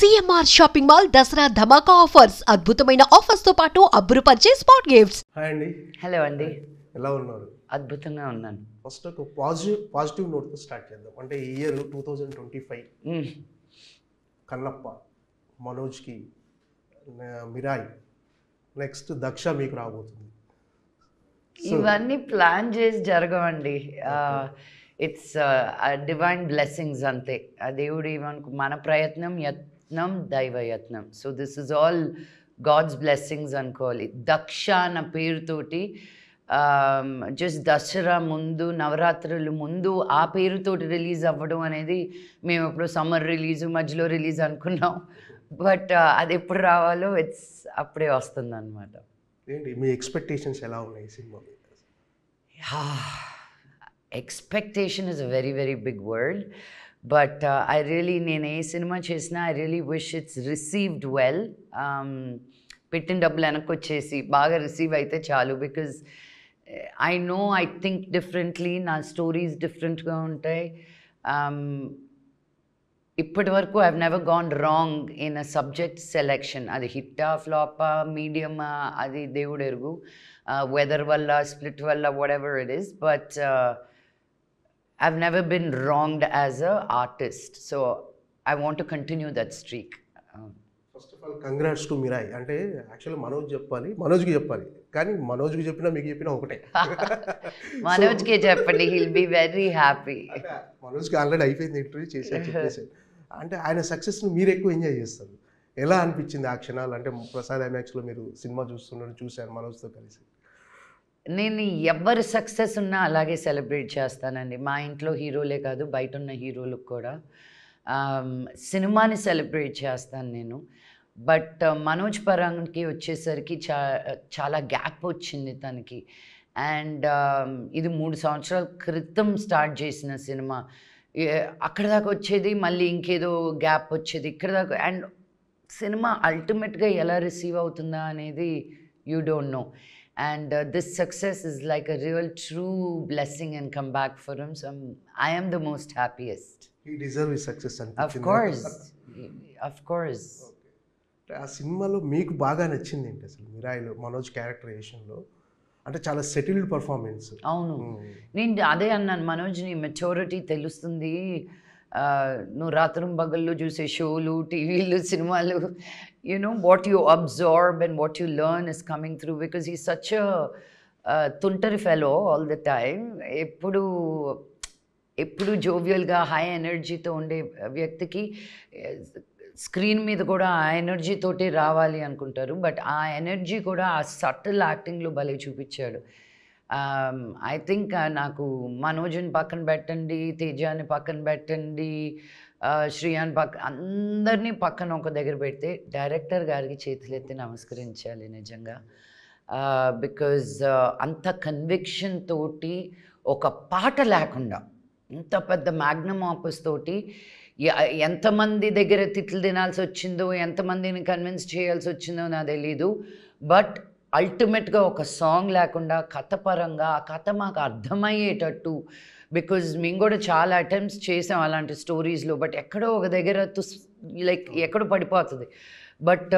CMR shopping mall Dasara ధమాకా offers అద్భుతమైన offers తో పాటు అబ్బురుపరిచే స్పాట్ గిఫ్ట్స్. హాయ్ అండి. హలో అండి. ఎలా ఉన్నారు? అద్భుతంగా ఉన్నాను. ఫస్ట్ ఒక పాజిటివ్ నోట్తో స్టార్ట్ చేద్దాం. అంటే ఈ ఇయర్ 2025 కన్నప్ప, మనోజ్కి మిరాయి, నెక్స్ట్ దక్ష మీకు రాబోతుంది. ఇవన్నీ ప్లాన్ చేసి జరగవండి. ఇట్స్ డివైన్ బ్లెస్సింగ్స్ అంతే. ఆ దేవుడు ఏమనుకు మన ప్రయత్నం యత్నం దైవయత్నం. So this is all God's blessings అనుకోవాలి. దక్ష అన్న పేరుతోటి జస్ట్ దసరా ముందు, నవరాత్రులు ముందు ఆ పేరుతోటి రిలీజ్ అవ్వడం అనేది మేము ఎప్పుడు సమ్మర్ రిలీజు మధ్యలో రిలీజ్ అనుకున్నాం. బట్ అది ఎప్పుడు రావాలో అప్పుడే వస్తుంది అనమాట. ఏంటి మీ ఎక్స్పెక్టేషన్స్ ఎలా ఉన్నాయి సినిమా? Expectation is a very very big word. But నేను ఏ సినిమా చేసినా I really wish it's received well. పెట్టిన డబ్బులు వెనక్కి వచ్చేసి బాగా రిసీవ్ అయితే చాలు. బికాజ్ ఐ థింక్ డిఫరెంట్లీ, నా స్టోరీస్ డిఫరెంట్గా ఉంటాయి. ఇప్పటి వరకు I have never gone wrong in a subject selection. అది హిట్టా ఫ్లాపా మీడియమా అది దేవుడు ఎరుగు, వెదర్ వల్ల స్ప్లిట్ వల్ల what ever it is. But I've never been wronged as a artist. So I want to continue that streak. First of all congrats to Mirai. అంటే actually మనోజ్కి చెప్పాలి కానీ మనోజ్కి చెప్పినా మీకు చెప్పినా ఒకటే. మనోజ్కి చెప్పండి, he'll be very happy. మనోజ్కి ఆల్రెడీ అయిపోయింది, ఇంటర్వ్యూ చేసి అంటే ఆయన సక్సెస్ని మీరు ఎక్కువ ఎంజాయ్ చేస్తారు. ఎలా అనిపించింది ఆ క్షణాలు? అంటే ప్రసాద్ ఐమాక్స్లో మీరు సినిమా చూశాను మనోజ్తో కలిసి. నేను ఎవరి సక్సెస్ ఉన్నా అలాగే సెలబ్రేట్ చేస్తానండి. మా ఇంట్లో హీరోలే కాదు, బయట ఉన్న హీరోలకు కూడా సినిమాని సెలబ్రేట్ చేస్తాను నేను. బట్ మనోజ్ పరంకి వచ్చేసరికి చాలా గ్యాప్ వచ్చింది తనకి. అండ్ ఇది 3 సంవత్సరాల క్రితం స్టార్ట్ చేసిన సినిమా. అక్కడ దాకా వచ్చేది, మళ్ళీ ఇంకేదో గ్యాప్ వచ్చేది ఇక్కడ దాకా. అండ్ సినిమా అల్టిమేట్గా ఎలా రిసీవ్ అవుతుందా అనేది you don't know. And this success is like a real true blessing and comeback for him. So I am the most happiest. He deserves his success. Of course. Of course. ఆ సినిమాలో మీకు బాగా నచ్చింది ఏంటి అసలు? మిరాయిలో మనోజ్ క్యారెక్టరైజేషన్లో అంటే చాలా సెటిల్డ్ పర్ఫార్మెన్స్. అవును, నేను అదే అన్నాను, మనోజ్ని మెచ్యూరిటీ తెలుస్తుంది. నువ్వు రాత్రం పగళ్ళు చూసే షోలు, టీవీలు, సినిమాలు, what you absorb and what you learn is coming through because he's such a తుంటరి fellow all the time. ఎప్పుడు జోవియల్గా హై ఎనర్జీతో ఉండే వ్యక్తికి స్క్రీన్ మీద కూడా ఆ ఎనర్జీతోటి రావాలి అనుకుంటారు. బట్ ఆ ఎనర్జీ కూడా ఆ సటిల్ యాక్టింగ్లో భలే చూపించాడు. ఐ థింక్ నాకు మనోజ్ని పక్కన పెట్టండి, తేజాని పక్కన పెట్టండి, శ్రీయాన్ అందరినీ పక్కన ఒక దగ్గర పెడితే డైరెక్టర్ గారికి చేతులెత్తి నమస్కరించాలి నిజంగా. బికాజ్ అంత కన్విక్షన్ తోటి ఒక పాట లేకుండా ఇంత పెద్ద మ్యాగ్నమ్ ఆపస్ తోటి ఎంతమంది దగ్గర తిట్లు తినాల్సి వచ్చిందో, ఎంతమందిని కన్విన్స్ చేయాల్సి వచ్చిందో నాకు తెలీదు. బట్ అల్టిమేట్గా ఒక సాంగ్ లేకుండా కథ పరంగా ఆ కథ మాకు అర్థమయ్యేటట్టు, బికాజ్ మేము కూడా చాలా అటెంప్ట్స్ చేసాం అలాంటి స్టోరీస్లో. బట్ ఎక్కడో ఒక దగ్గర ఎక్కడో పడిపోతుంది. బట్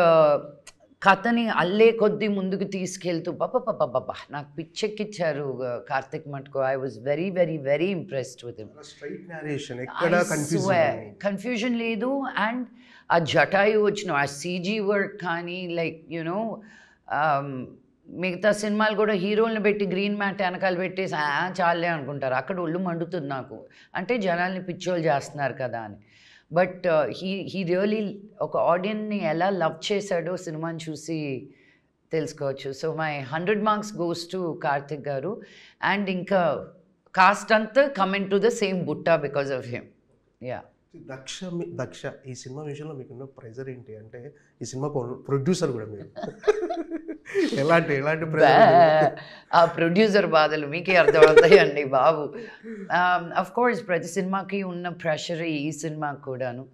కథని అల్లే కొద్దీ ముందుకు తీసుకెళ్తూ బాబా నాకు పిచ్చెక్కిచ్చారు కార్తిక్ మటుకు. I was very very very impressed with him. Confusion లేదు. అండ్ ఆ జటాయు వచ్చిన ఆ సీజీ వర్క్ కానీ మిగతా సినిమాలు కూడా హీరోలను పెట్టి గ్రీన్ మ్యాట్ వెనకాల పెట్టేసి చాలే అనుకుంటారు. అక్కడ ఒళ్ళు మండుతుంది నాకు, అంటే జనాల్ని పిచ్చోళ్ళు చేస్తున్నారు కదా అని. బట్ హీ రియలీ ఒక ఆడియన్ని ఎలా లవ్ చేశాడో సినిమాని చూసి తెలుసుకోవచ్చు. So my 100 marks goes to Karthik garu. And ఇంకా కాస్ట్ అంతా కమింగ్ టు ద సేమ్ బుట్టా because of him. Yeah. Daksha ఈ సినిమా విషయంలో మీకున్న ప్రెజర్ ఏంటి? అంటే ఈ సినిమాకు ప్రొడ్యూసర్ కూడా మీరు ఎలాంటి ఆ ప్రొడ్యూసర్ బాధలు మీకే అర్థమవుతాయండి బాబు. అఫ్ కోర్స్ ప్రతి సినిమాకి ఉన్న ప్రెషర్ ఈ సినిమాకి కూడాను.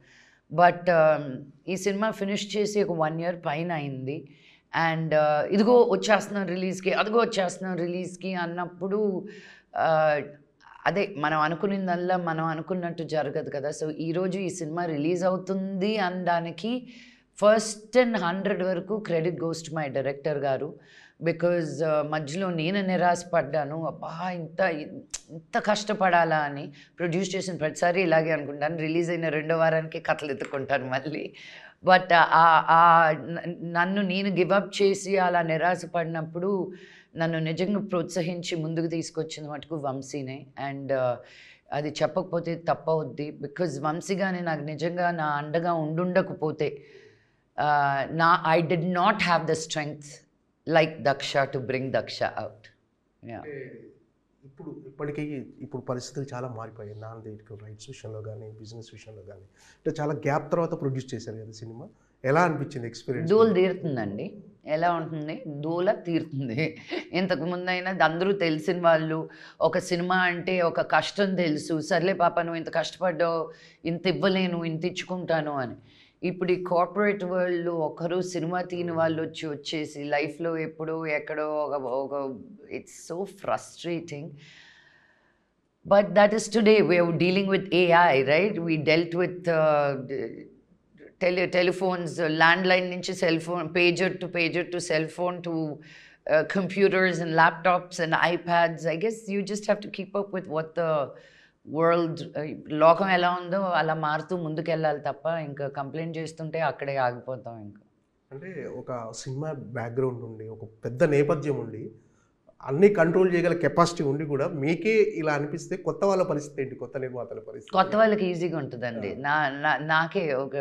బట్ ఈ సినిమా ఫినిష్ చేసి ఒక 1 year పైన అయింది. అండ్ ఇదిగో వచ్చేస్తున్నాం రిలీజ్కి, అదిగో వచ్చేస్తున్నాం రిలీజ్కి అన్నప్పుడు అదే మనం అనుకున్నదల్లా మనం అనుకున్నట్టు జరగదు కదా. సో ఈరోజు ఈ సినిమా రిలీజ్ అవుతుంది అనడానికి ఫస్ట్ అండ్ 100 వరకు credit goes to my director గారు. బికాజ్ మధ్యలో నేను నిరాశపడ్డాను, అబ్బా ఇంత కష్టపడాలా అని. ప్రొడ్యూస్ చేసిన ప్రతిసారి ఇలాగే అనుకుంటాను, రిలీజ్ అయిన 2వ వారానికి కథలు ఎత్తుకుంటాను మళ్ళీ. బట్ నన్ను నేను గివప్ చేసి అలా నిరాశపడినప్పుడు నన్ను నిజంగా ప్రోత్సహించి ముందుకు తీసుకొచ్చింది మటుకు వంశీనే. అండ్ అది చెప్పకపోతే తప్పవుద్ది. బికాజ్ వంశీ గానే నాకు నిజంగా నా అండగా ఉండుండకపోతే I did not have the strength like Daksha to bring Daksha out. Yeah. ఇప్పుడు పరిస్థితులు చాలా మారిపోయాయి. నాన్నదేవికి రైట్స్ విషయంలో కానీ బిజినెస్ విషయంలో కానీ అంటే చాలా గ్యాప్ తర్వాత ప్రొడ్యూస్ చేశారు కదా సినిమా. ఎలా అనిపించింది ఎక్స్పీరియన్స్? దూల తీరుతుందండి. ఎలా ఉంటుంది? దూల తీరుతుంది. ఇంతకు ముందైనా అందరూ తెలిసిన వాళ్ళు, ఒక సినిమా అంటే ఒక కష్టం తెలుసు, సర్లే పాప నువ్వు ఇంత కష్టపడ్డావు, ఇంత ఇవ్వలేను, ఇంత ఇచ్చుకుంటాను అని. ఇప్పుడు ఈ కార్పొరేట్ వరల్డ్లో ఒకరు సినిమా తీని వాళ్ళు వచ్చేసి లైఫ్లో ఎప్పుడో ఎక్కడో ఒక it's so frustrating. But that is today we are dealing with AI, right? We dealt with telephones, landline నుంచి cell phone, pager to cell phone to computers and laptops and iPads. I guess you just have to keep up with what the world, లోకం ఎలా ఉందో అలా మారుతూ ముందుకెళ్ళాలి తప్ప ఇంకా complaint చేస్తుంటే అక్కడే ఆగిపోతాం. ఇంకా అంటే ఒక సినిమా బ్యాక్గ్రౌండ్ ఉండి, ఒక పెద్ద నేపథ్యం ఉండి, అన్నీ కంట్రోల్ చేయగల కెపాసిటీ ఉండి కూడా మీకే ఇలా అనిపిస్తే కొత్త వాళ్ళ పరిస్థితి ఏంటి? కొత్త నిర్మాతల పరిస్థితి? కొత్త వాళ్ళకి ఈజీగా ఉంటుందండి. నాకే ఒక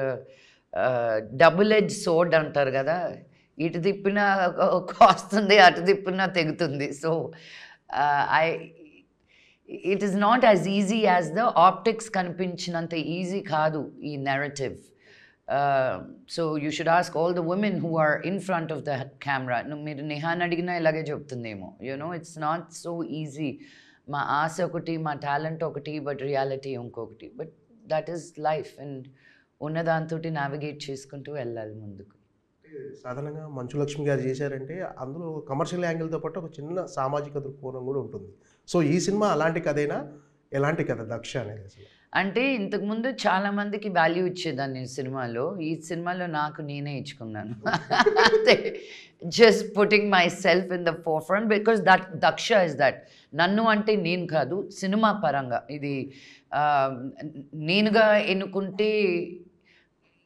డబుల్ ఎడ్జ్ సోర్డ్ అంటారు కదా, ఇటు తిప్పినా కాస్తుంది, అటు తిప్పినా తెగుతుంది. So it is not as easy as the optics కనిపించినంత ఈజీ కాదు ఈ narrative. So you should ask all the women who are in front of the camera. మీరు నిహాన్ అడిగినా ఇలాగే చెప్తుందేమో. You know it's not so easy. మా ఆశ ఒకటి, మా టాలెంట్ ఒకటి, బట్ రియాలిటీ ఇంకొకటి. But that is life. And ఉన్నదాంతో నావిగేట్ చేసుకుంటూ వెళ్ళాలి ముందుకు. సాధారణంగా మంచు లక్ష్మి గారు చేశారంటే అందులో కమర్షియల్ యాంగిల్తో పాటు ఒక చిన్న సామాజిక దృక్కోణం కూడా ఉంటుంది. సో ఈ సినిమా అలాంటి కథైనా, ఎలాంటి కథ దక్ష అనేది? అసలు అంటే ఇంతకుముందు చాలామందికి వాల్యూ ఇచ్చేదాన్ని సినిమాలో. ఈ సినిమాలో నాకు నేనే ఇచ్చుకున్నాను. అంతే, just putting my self in the four front. Because Daksha is that. నన్ను అంటే నేను కాదు, సినిమా పరంగా ఇది నేనుగా ఎన్నుకుంటే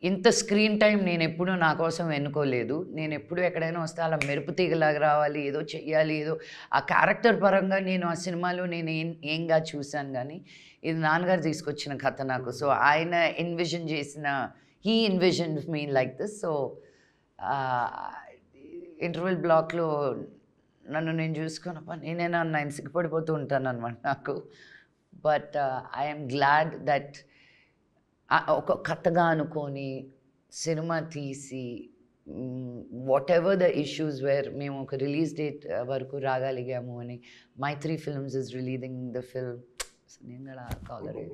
ఇంత స్క్రీన్ టైం నేను ఎప్పుడూ నా కోసం ఎన్నుకోలేదు. నేను ఎప్పుడు ఎక్కడైనా వస్తే అలా మెరుపు తీగలాగా రావాలి, ఏదో చెయ్యాలి, ఏదో ఆ క్యారెక్టర్ పరంగా నేను ఆ సినిమాలో నేను ఏంగా చూశాను. కానీ ఇది నాన్నగారు తీసుకొచ్చిన కథ నాకు. సో ఆయన ఎన్విజన్ చేసిన, he envision me like this. So interval బ్లాక్లో నన్ను నేను చూసుకున్నప్ప నేనేనా నేను సిగ్గుపడిపోతూ ఉంటాను అనమాట నాకు. బట్ ఐఎమ్ గ్లాడ్ దట్ ఒక కథగా అనుకొని సినిమా తీసి whatever the issues where మేము ఒక రిలీజ్ డేట్ వరకు రాగలిగాము అని. Mythri films is releasing the film. నేను కూడా కాలరే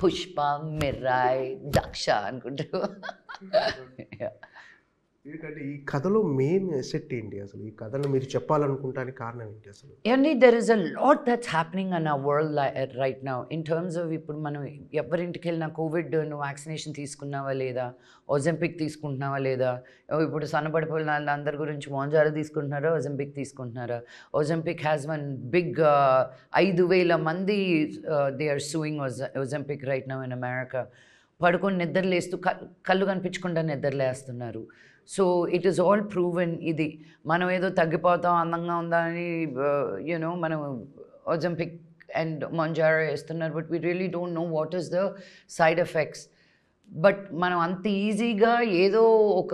పుష్ప, మిర్రాయ్, దక్ష అనుకుంటారు. ఏంటంటే ఈ కథలో మెయిన్ ఎసెట్ ఏంటి? అసలు ఈ కథను మీరు చెప్పాలనుకుంటానికి కారణం ఏంటి అసలు? అండి, there is a lot that's happening in our world right now in terms of, ఇప్పుడు మనం ఎవరింటికి వెళ్ళినా కోవిడ్ నువ్వు వ్యాక్సినేషన్ తీసుకున్నావా లేదా, ఒజంపిక్ తీసుకుంటున్నావా లేదా, ఇప్పుడు సన్నపడిపోయిన అందరి గురించి మోంజారా తీసుకుంటున్నారా, ఒజంపిక్ తీసుకుంటున్నారా. ఒజంపిక్ హ్యాస్ వన్ బిగ్ 5,000 మంది they are suing Ozempic right now in America. పడుకొని నిద్రలేస్తూ కళ్ళు కనిపించకుండా నిద్రలేస్తున్నారు. So it is all proven. ఇది మనం ఏదో తగ్గిపోతాం, అందంగా ఉందా అని యూనో మనం ఒజంపిక్ అండ్ మోంజారా వేస్తున్నారు. But we really don't know what is the side effects. But మనం అంత ఈజీగా ఏదో ఒక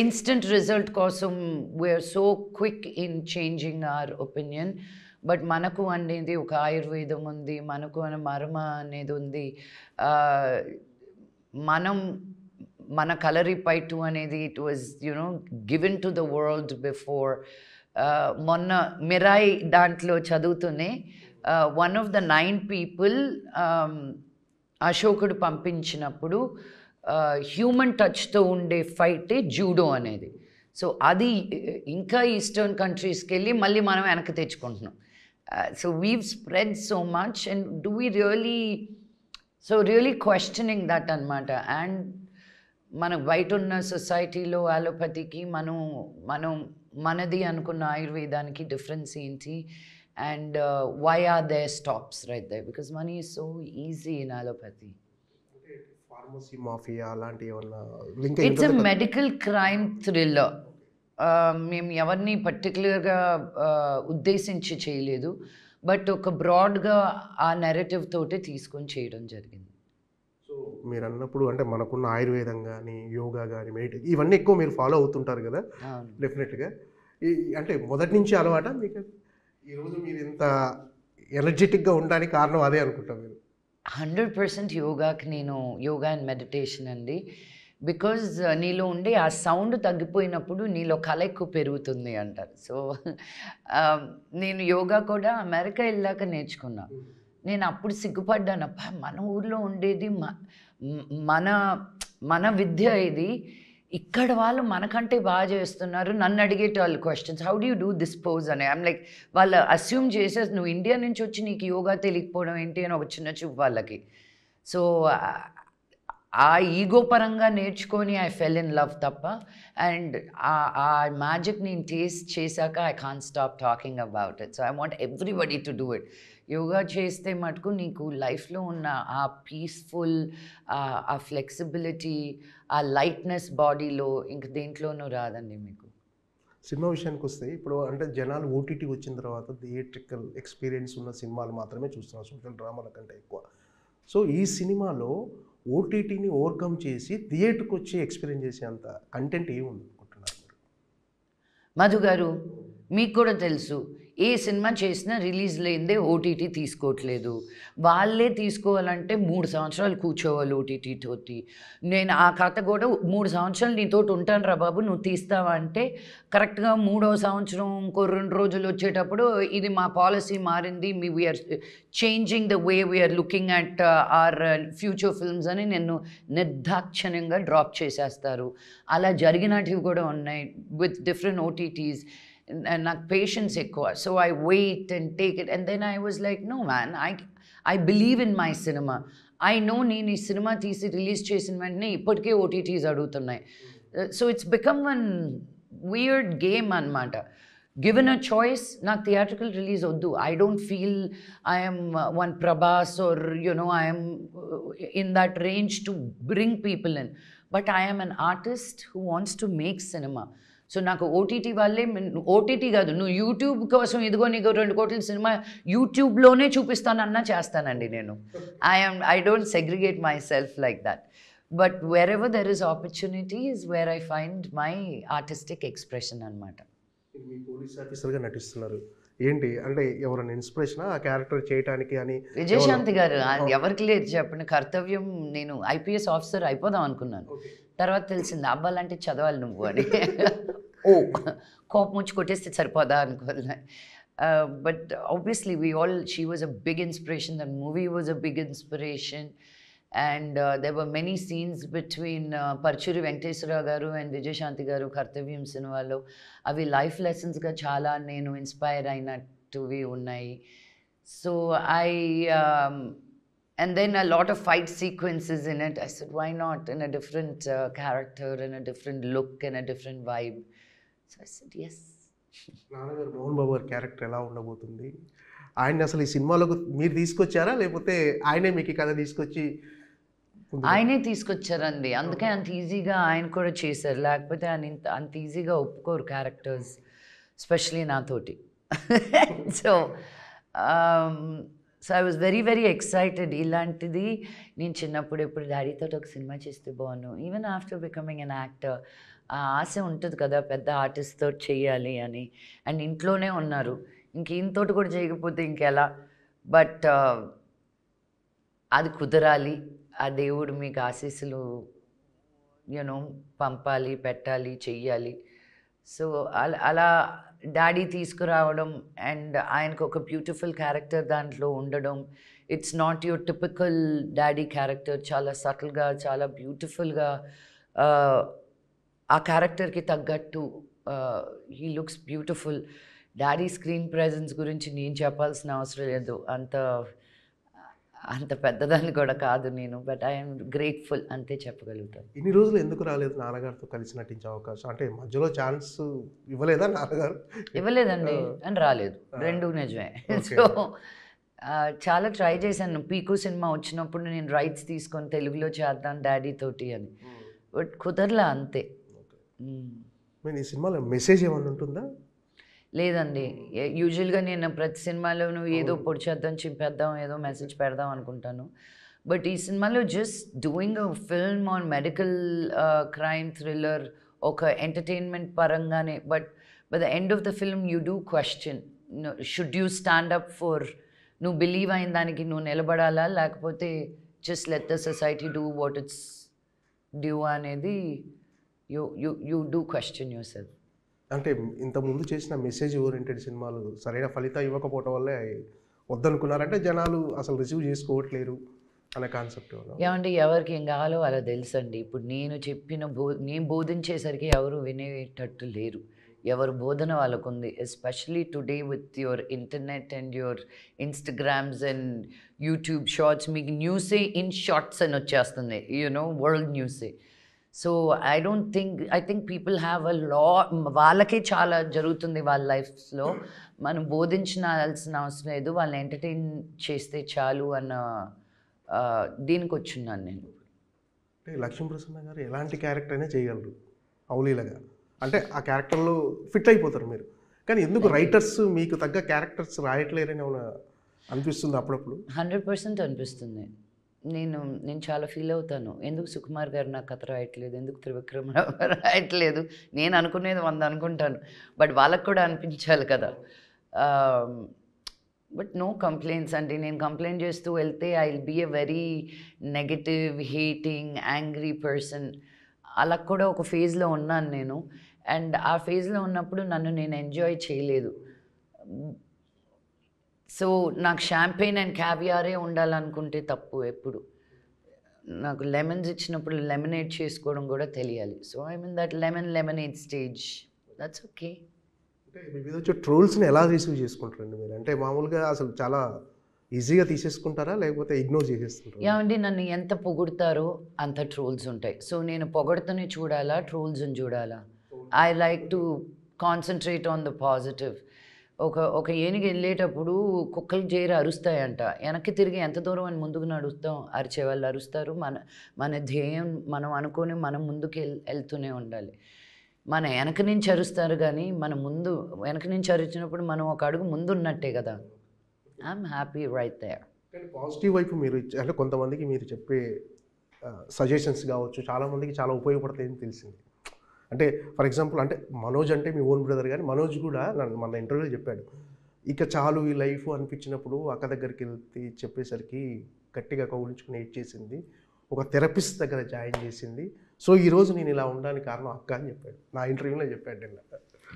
ఇన్స్టెంట్ రిజల్ట్ కోసం we are so quick in changing our opinion. But మనకు అనేది ఒక ఆయుర్వేదం ఉంది, మనకు అనే మర్మ అనేది ఉంది. మన కలరిపైటు అనేది it was you know given to the world before. మొన్న మిరాయ్ దాంట్లో చదువుతూనే వన్ ఆఫ్ ద 9 people అశోకుడు పంపించినప్పుడు హ్యూమన్ టచ్తో ఉండే ఫైటే జూడో అనేది. సో అది ఇంకా ఈస్టర్న్ కంట్రీస్కి వెళ్ళి మళ్ళీ మనం వెనక్కి తెచ్చుకుంటున్నాం. So we've spread so much, and do we really, so really questioning that anmata. And మనకు బయట ఉన్న సొసైటీలో అలోపతికి మనం మనది అనుకున్న ఆయుర్వేదానికి డిఫరెన్స్ ఏంటి, and why are there stops right there, because money is so easy in allopathy. Pharmacy mafia అలాంటి ఏమన్నా link? It's a medical crime thriller. మేము ఎవరిని పర్టికులర్గా ఉద్దేశించి చేయలేదు, బట్ ఒక బ్రాడ్గా ఆ నెరేటివ్ తోటి తీసుకొని చేయడం జరిగింది. సో మీరు అన్నప్పుడు అంటే మనకున్న ఆయుర్వేదం కానీ, యోగా కానీ, మెడిటేషన్ ఇవన్నీ ఎక్కువ మీరు ఫాలో అవుతుంటారు కదా డెఫినెట్గా. అంటే మొదటి నుంచి అలవాట మీకు? ఈరోజు మీరు ఇంత ఎనర్జెటిక్గా ఉండడానికి కారణం అదే అనుకుంటాం మీరు? 100% యోగాకి నేను యోగా అండ్ మెడిటేషన్ అండి. బికాజ్ నీలో ఉండే ఆ సౌండ్ తగ్గిపోయినప్పుడు నీలో కళ ఎక్కువ పెరుగుతుంది అంటారు. సో నేను యోగా కూడా అమెరికా వెళ్ళాక నేర్చుకున్నా. నేను అప్పుడు సిగ్గుపడ్డాను, అబ్బా మన ఊర్లో ఉండేది మన మన విద్య ఇది, ఇక్కడ వాళ్ళు మనకంటే బాగా చేస్తున్నారు. నన్ను అడిగేటవాళ్ళు questions, how do you do this pose అని. ఐమ్ లైక్, వాళ్ళు అస్యూమ్ చేసేసి నువ్వు ఇండియా నుంచి వచ్చి నీకు యోగా తెలియకపోవడం ఏంటి అని ఒక చిన్న చూపు వాళ్ళకి. సో ఆ ఈగో పరంగా నేర్చుకొని ఐ ఫెల్ ఇన్ లవ్ తప్ప. అండ్ ఆ మ్యాజిక్ నేను టేస్ట్ చేశాక I can't stop talking about it. So I want everybody to do it. Yoga చేస్తే మటుకు నీకు లైఫ్లో ఉన్న ఆ పీస్ఫుల్, ఆ ఫ్లెక్సిబిలిటీ, ఆ లైట్నెస్ బాడీలో ఇంక దేంట్లోనూ రాదండి మీకు. సినిమా విషయానికి వస్తే ఇప్పుడు అంటే జనాలు ఓటీటీ వచ్చిన తర్వాత థియేట్రికల్ ఎక్స్పీరియన్స్ ఉన్న సినిమాలు మాత్రమే చూస్తున్నారు, సోషల్ డ్రామాల కంటే ఎక్కువ. సో ఈ సినిమాలో ఓటీటీని ఓవర్కమ్ చేసి థియేటర్కి వచ్చి ఎక్స్పీరియన్స్ చేసేంత కంటెంట్ ఏముంది అనుకుంటున్నారు? మధు గారు, మీకు కూడా తెలుసు, ఏ సినిమా చేసినా రిలీజ్ లేనిదే ఓటీటీ తీసుకోవట్లేదు. వాళ్ళే తీసుకోవాలంటే 3 సంవత్సరాలు కూర్చోవాలి ఓటీటీ తోటి. నేను ఆ కథ కూడా 3 సంవత్సరాలు నీతోటి ఉంటాను రా బాబు, నువ్వు తీస్తావా అంటే కరెక్ట్గా 3వ సంవత్సరం ఇంకో 2 రోజులు వచ్చేటప్పుడు ఇది మా పాలసీ మారింది, we are changing the way we are looking at our future films అని నిన్ను నిర్దాక్షిణ్యంగా డ్రాప్ చేసేస్తారు. అలా జరిగినటివి కూడా ఉన్నాయి విత్ డిఫరెంట్ ఓటీటీస్. And నాకు పేషెన్స్ ఎక్కువ. So I wait and take it, and then I was like, no man, I believe in my cinema. I know నేను ఈ సినిమా తీసి రిలీజ్ చేసిన వెంటనే ఇప్పటికే ఓటీటీస్ అడుగుతున్నాయి. So it's become one weird game అనమాట. గివెన్ అ చాయిస్, నాకు theatrical release వద్దు. I don't feel I'm one Prabhas or you know I'm in that range to bring people in, but I'm an artist who wants to make cinema. So నాకు OTT వాళ్ళే, OTT కాదు, నువ్వు YouTube కోసం ఇదిగో నీకు 2 కోట్ల సినిమా యూట్యూబ్లోనే చూపిస్తానన్నా చేస్తానండి నేను. I don't segregate my self like that. But where ever there is opportunity is where I find my artistic expression అనమాట. మీ పోలీస్ ఆఫీసర్గా నటిస్తున్నారు ఏంటి అంటే ఎవరైనా ఇన్స్పిరేషన్ ఆ క్యారెక్టర్ చేయడానికి అని? విజయశాంతి గారు, ఎవరికి లేదు చెప్పండి కర్తవ్యం. నేను ఐపీఎస్ ఆఫీసర్ అయిపోదాం అనుకున్నాను, తర్వాత తెలిసింది అబ్బాలంటే చదవాలి నువ్వు అని. ఓ కోపం వచ్చి కొట్టేస్తే సరిపోదా అనుకోలే. But obviously she was a big inspiration. That movie was a big inspiration. And there were many scenes between Paruchuri Venkateswara Rao garu and Vijayashanti గారు కర్తవ్యం సినిమాలో. అవి లైఫ్ లెసన్స్గా చాలా నేను ఇన్స్పైర్ అయినట్టువి ఉన్నాయి. So and then a lot of fight sequences in it. I said, why not in a different character, in a different look, in a different vibe. So I said, yes. నాన్నగారు మోహన్ బాబు గారి character ఎలా ఉండబోతుంది? ఆయన అసలు ఈ సినిమాలోకి మీరు తీసుకొచ్చారా లేకపోతే ఆయనే మీకు కథ తీసుకొచ్చి? ఆయనే తీసుకొచ్చారండి, అందుకే అంత ఈజీగా ఆయన కూడా చేశారు. లేకపోతే ఆయన అంత ఈజీగా ఒప్పుకోరు క్యారెక్టర్స్, ఎస్పెషలీ నాతోటి. So I was very very excited. ఇలాంటిది నేను చిన్నప్పుడు ఎప్పుడు డాడీతో ఒక సినిమా చేస్తే బాగున్నాను. Even after becoming an actor ఆ ఆశ ఉంటుంది కదా పెద్ద ఆర్టిస్ట్తో చేయాలి అని. అండ్ ఇంట్లోనే ఉన్నారు, ఇంక ఈయనతోటి కూడా చేయకపోతే ఇంకెలా. బట్ అది కుదరాలి, ఆ దేవుడు మీకు ఆశీస్సులు యూనో పంపాలి, పెట్టాలి, చెయ్యాలి. సో అలా డాడీ తీసుకురావడం అండ్ ఆయనకు ఒక బ్యూటిఫుల్ క్యారెక్టర్ దాంట్లో ఉండడం. It's not your typical daddy character, చాలా సటిల్గా చాలా బ్యూటిఫుల్గా ఆ క్యారెక్టర్కి తగ్గట్టు he looks beautiful. Daddy screen presence గురించి నేను చెప్పాల్సిన అవసరం లేదు, అంత పెద్దదాన్ని కూడా కాదు నేను. బట్ ఐఎమ్ గ్రేట్ఫుల్ అంతే చెప్పగలుగుతాను. ఇన్ని రోజులు ఎందుకు రాలేదు నాన్నగారితో కలిసి నటించే అవకాశం? అంటే మధ్యలో ఛాన్స్ ఇవ్వలేదా నాన్నగారు? ఇవ్వలేదండి అని రాలేదు, రెండు నిజమే. సో చాలా ట్రై చేశాను. పీకు సినిమా వచ్చినప్పుడు నేను రైట్స్ తీసుకొని తెలుగులో చేద్దాం డాడీ తోటి అని, బట్ కుదరలా అంతే. ఈ సినిమాలో మెసేజ్ ఏమన్నా ఉంటుందా? లేదండి, యూజువల్గా నేను ప్రతి సినిమాలోనూ ఏదో పొడి చేద్దాం చింపేద్దాం ఏదో మెసేజ్ పెడదాం అనుకుంటాను. బట్ ఈ సినిమాలో just doing a film on medical crime thriller, ఒక ఎంటర్టైన్మెంట్ పరంగానే. But by the end of the film you do question, should you stand up for, నువ్వు బిలీవ్ అయిన దానికి నువ్వు నిలబడాలా, లేకపోతే just let the society do what it's due అనేది you do question yourself. అంటే ఇంతకుముందు చేసిన మెసేజ్ ఓరియంటెడ్ సినిమాలు సరైన ఫలితం ఇవ్వకపోవటం వల్లే వద్దనుకున్నారంటే జనాలు అసలు రిసీవ్ చేసుకోవట్లేరు అనే కాన్సెప్ట్. ఏమండి, ఎవరికి ఏం కావాలో అలా తెలుసండి. ఇప్పుడు నేను చెప్పిన నేను బోధించేసరికి ఎవరు వినేటట్టు లేరు. ఎవరు బోధన వాళ్ళకు ఉంది, especially today with your internet and your Instagrams and YouTube shorts. మీకు న్యూసే ఇన్ షార్ట్స్ అని వచ్చేస్తుంది, వరల్డ్ న్యూసే. So I think people have a వాళ్ళకే చాలా జరుగుతుంది వాళ్ళ లైఫ్స్లో. మనం బోధించాల్సిన అవసరం లేదు, వాళ్ళని ఎంటర్టైన్ చేస్తే చాలు అన్న దీనికి వచ్చున్నాను నేను. అంటే లక్ష్మీప్రసన్న గారు ఎలాంటి క్యారెక్టర్ అయినా చేయగలరు అవలీలగా, అంటే ఆ క్యారెక్టర్లో ఫిట్ అయిపోతారు మీరు. కానీ ఎందుకు రైటర్స్ మీకు తగ్గ క్యారెక్టర్స్ రాయట్లేరని అనిపిస్తుంది అప్పుడప్పుడు? 100% అనిపిస్తుంది. నేను చాలా ఫీల్ అవుతాను, ఎందుకు సుకుమార్ గారు నాకు కథ రాయట్లేదు, ఎందుకు త్రివిక్రమ్ రాయట్లేదు. నేను అనుకునేది 100 అనుకుంటాను, బట్ వాళ్ళకు కూడా అనిపించాలి కదా. బట్ నో కంప్లైంట్స్ అండి. నేను కంప్లైంట్ చేస్తూ వెళ్తే I will be a very negative, hating, angry person. అలా కూడా ఒక ఫేజ్లో ఉన్నాను నేను. అండ్ ఆ ఫేజ్లో ఉన్నప్పుడు నన్ను నేను ఎంజాయ్ చేయలేదు. సో నాకు షాంపెయిన్ అండ్ క్యావియారే ఉండాలనుకుంటే తప్పు. ఎప్పుడు నాకు లెమన్స్ ఇచ్చినప్పుడు లెమనేడ్ చేసుకోవడం కూడా తెలియాలి. So I mean that lemonade stage, that's okay. అంటే మీ మీద వచ్చే ట్రోల్స్ని ఎలా రిసీవ్ చేసుకుంటారండి మీరు? అంటే మామూలుగా అసలు చాలా ఈజీగా తీసేసుకుంటారా, లేకపోతే ఇగ్నోర్ చేసేస్తుంటారా? ఏమండి, నన్ను ఎంత పొగుడతారో అంత ట్రోల్స్ ఉంటాయి. సో నేను పొగడుతూనే చూడాలా, ట్రోల్స్ని చూడాలా? I like to concentrate on the positive. ఒక ఏనుగు వెళ్ళేటప్పుడు కుక్కలు చేరి అరుస్తాయంట, వెనక్కి తిరిగి ఎంత దూరం అని ముందుకు నడుస్తాం, అరిచే వాళ్ళు అరుస్తారు. మన ధ్యేయం మనం అనుకొని మనం ముందుకు వెళ్తూనే ఉండాలి. మన వెనక నుంచి అరుస్తారు కానీ వెనక నుంచి అరిచినప్పుడు మనం ఒక అడుగు ముందు ఉన్నట్టే కదా. I'm happy right there. కానీ పాజిటివ్ వైపు మీరు అంటే కొంతమందికి మీరు చెప్పే సజెషన్స్ కావచ్చు చాలామందికి చాలా ఉపయోగపడతాయని తెలిసింది. అంటే ఫర్ ఎగ్జాంపుల్ అంటే మనోజ్ అంటే మీ ఓన్ బ్రదర్, కానీ మనోజ్ కూడా మన ఇంటర్వ్యూలో చెప్పాడు, ఇక చాలు ఈ లైఫ్ అనిపించినప్పుడు అక్క దగ్గరికి వెళ్తే చెప్పేసరికి గట్టిగా కౌలించుకుని ఏడ్చేసింది, ఒక థెరపిస్ట్ దగ్గర జాయిన్ చేసింది. సో ఈరోజు నేను ఇలా ఉండడానికి కారణం అక్క అని చెప్పాడు, నా ఇంటర్వ్యూలో చెప్పాడు.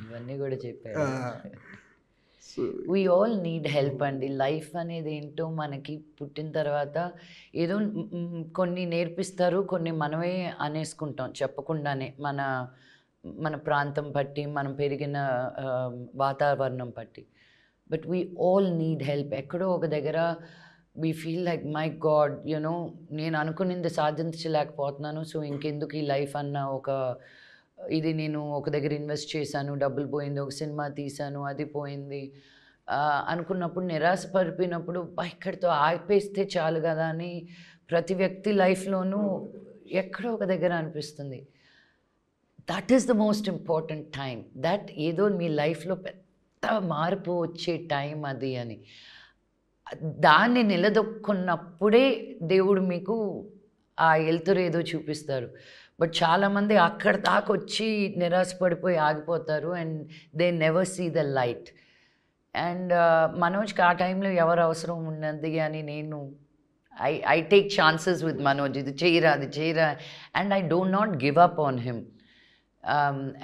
ఇవన్నీ కూడా చెప్పాడు. వీ ఆల్ నీడ్ హెల్ప్ అండి. లైఫ్ అనేది ఏంటో మనకి పుట్టిన తర్వాత ఏదో కొన్ని నేర్పిస్తారు, కొన్ని మనమే అనేసుకుంటాం చెప్పకుండానే. మన ప్రాంతం బట్టి, మనం పెరిగిన వాతావరణం బట్టి. But we all need help. ఎక్కడో ఒక దగ్గర we feel like my God నేను అనుకున్నది సాధించలేకపోతున్నాను, సో ఇంకెందుకు ఈ లైఫ్ అన్న ఇది నేను ఒక దగ్గర ఇన్వెస్ట్ చేశాను, డబ్బులు పోయింది, ఒక సినిమా తీశాను, అది పోయింది అనుకున్నప్పుడు, నిరాశపడిపోయినప్పుడు ఇక్కడితో ఆపేస్తే చాలు కదా అని ప్రతి వ్యక్తి లైఫ్లోనూ ఎక్కడో ఒక దగ్గర అనిపిస్తుంది. That is the most important time. That ఏదో మీ లైఫ్లో పెద్ద మార్పు వచ్చే టైం అది అని. దాన్ని నిలదొక్కున్నప్పుడే దేవుడు మీకు ఆ వెలుతురు ఏదో చూపిస్తారు. బట్ చాలామంది అక్కడ దాకా వచ్చి నిరాశపడిపోయి ఆగిపోతారు and they never see the light. And మనోజ్కి ఆ టైంలో ఎవరు అవసరం ఉన్నది అని నేను I take chances with Manoj, ఇది చేయరా అది చేయరా, and I don't not give up on him.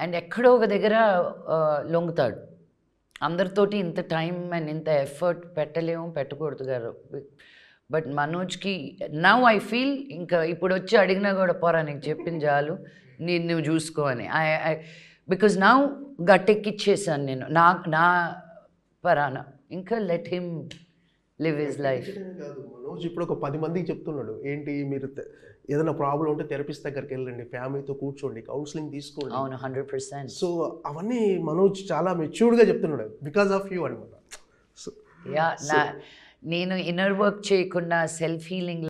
And ఎక్కడో ఒక దగ్గర లొంగుతాడు. అందరితోటి ఇంత టైం అండ్ ఇంత ఎఫర్ట్ పెట్టకూడదు గారు. బట్ మనోజ్కి నౌ ఐ ఫీల్ ఇంకా ఇప్పుడు వచ్చి అడిగినా కూడా పోరా నీకు చెప్పిన చాలు, నువ్వు చూసుకో అని. బికాజ్ నౌ గట్టెక్కిచ్చేసాను నేను. నా పరాన. ఇంకా let him live his life. కాదు మనోజ్ ఇప్పుడు ఒక 10 మందికి చెప్తున్నాడు ఏంటి మీరు ఏదైనా ప్రాబ్లం ఉంటే థెరపిస్ట్ దగ్గరికి వెళ్ళండి, ఫ్యామిలీతో కూర్చోండి, కౌన్సిలింగ్ తీసుకోండి. అవును 100%. సో అవన్నీ మనోజ్ చాలా మెచ్యూర్డ్గా చెప్తున్నాడు బికాస్ ఆఫ్ యూ అనమాట. నేను ఇన్నర్ వర్క్ చేయకుండా సెల్ఫ్ హీలింగ్